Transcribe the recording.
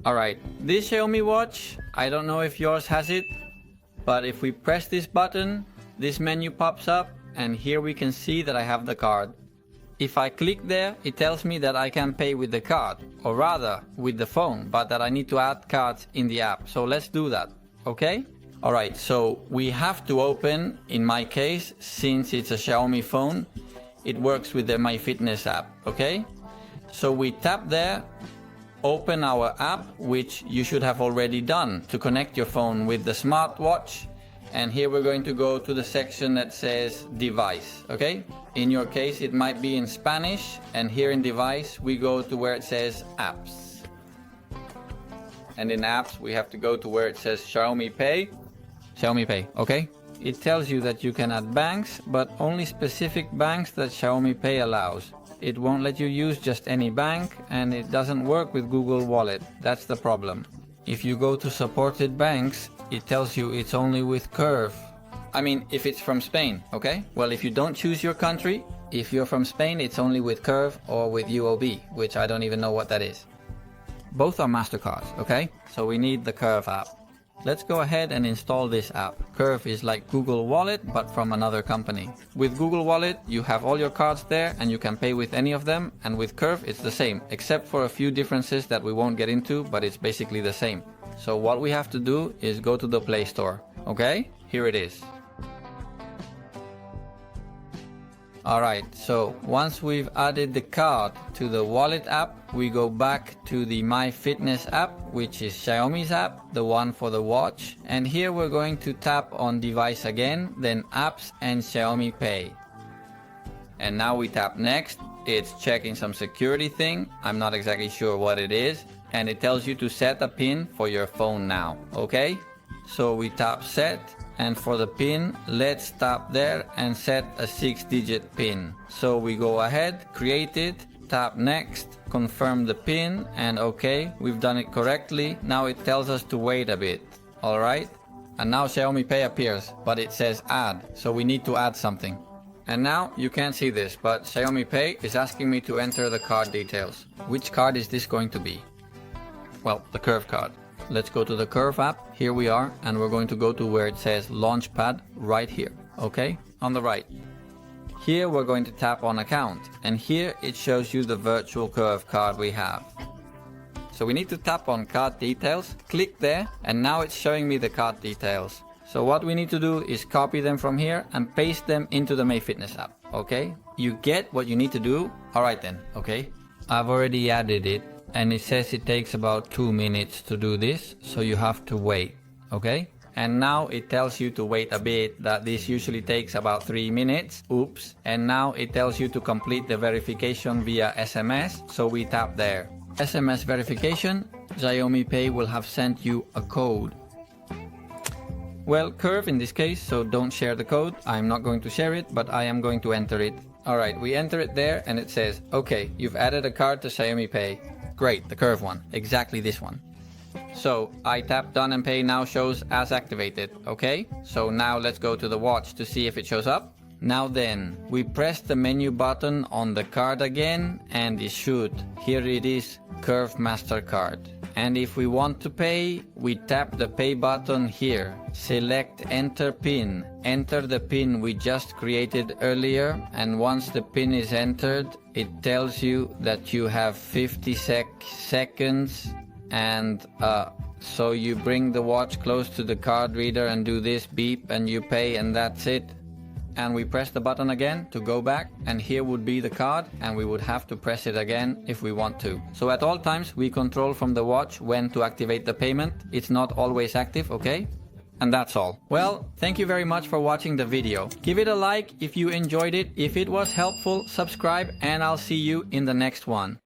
Alright, this Xiaomi watch, I don't know if yours has it, but if we press this button, this menu pops up and here we can see that I have the card. If I click there, it tells me that I can pay with the card, or rather with the phone, but that I need to add cards in the app. So let's do that, okay? Alright, so we have to open, in my case, since it's a Xiaomi phone, it works with the MyFitness app, okay? So we tap there, open our app, which you should have already done to connect your phone with the smartwatch. And here we're going to go to the section that says device, okay? In your case, it might be in Spanish, and here in device, we go to where it says apps. And in apps, we have to go to where it says Xiaomi Pay. Xiaomi Pay, okay? It tells you that you can add banks, but only specific banks that Xiaomi Pay allows. It won't let you use just any bank, and it doesn't work with Google Wallet. That's the problem. If you go to supported banks, it tells you it's only with Curve. I mean, if it's from Spain, okay? Well, if you don't choose your country, if you're from Spain, it's only with Curve or with UOB, which I don't even know what that is. Both are MasterCards, okay? So we need the Curve app. Let's go ahead and install this app. Curve is like Google Wallet, but from another company. With Google Wallet, you have all your cards there and you can pay with any of them. And with Curve, it's the same, except for a few differences that we won't get into, but it's basically the same. So what we have to do is go to the Play Store, okay? Here it is. Alright, so once we've added the card to the Wallet app, we go back to the MyFitness app, which is Xiaomi's app, the one for the watch. And here we're going to tap on Device again, then Apps and Xiaomi Pay. And now we tap Next. It's checking some security thing. I'm not exactly sure what it is. And it tells you to set a PIN for your phone now, okay? So we tap Set. And for the PIN, let's tap there and set a 6-digit PIN. So we go ahead, create it, tap Next, confirm the PIN, and okay, we've done it correctly. Now it tells us to wait a bit, alright? And now Xiaomi Pay appears, but it says add, so we need to add something. And now you can't see this, but Xiaomi Pay is asking me to enter the card details. Which card is this going to be? Well, the Curve card. Let's go to the Curve app. Here we are, and we're going to go to where it says Launchpad right here, okay? On the right. Here we're going to tap on Account, and here it shows you the virtual Curve card we have. So we need to tap on Card Details, click there, and now it's showing me the card details. So what we need to do is copy them from here and paste them into the MyFitness app, okay? You get what you need to do? Alright then, okay? I've already added it. And it says it takes about 2 minutes to do this, so you have to wait, okay? And now it tells you to wait a bit, that this usually takes about 3 minutes. Oops. And now it tells you to complete the verification via SMS, so we tap there. SMS verification, Xiaomi Pay will have sent you a code. Well, Curve in this case, so don't share the code. I'm not going to share it, but I am going to enter it. Alright, we enter it there and it says, okay, you've added a card to Xiaomi Pay. Great, the Curve one, exactly this one. So I tap Done and Pay now shows as activated, okay? So now let's go to the watch to see if it shows up. Now then, we press the menu button on the card again and it should. Here it is, Curve MasterCard. And if we want to pay, we tap the Pay button here. Select Enter PIN. Enter the PIN we just created earlier, and once the PIN is entered, it tells you that you have 50 seconds, and so you bring the watch close to the card reader and do this beep and you pay, and that's it. And we press the button again to go back, and here would be the card, and we would have to press it again if we want to. So at all times we control from the watch when to activate the payment. It's not always active, okay? And that's all. Well, thank you very much for watching the video. Give it a like if you enjoyed it. If it was helpful, subscribe, and I'll see you in the next one.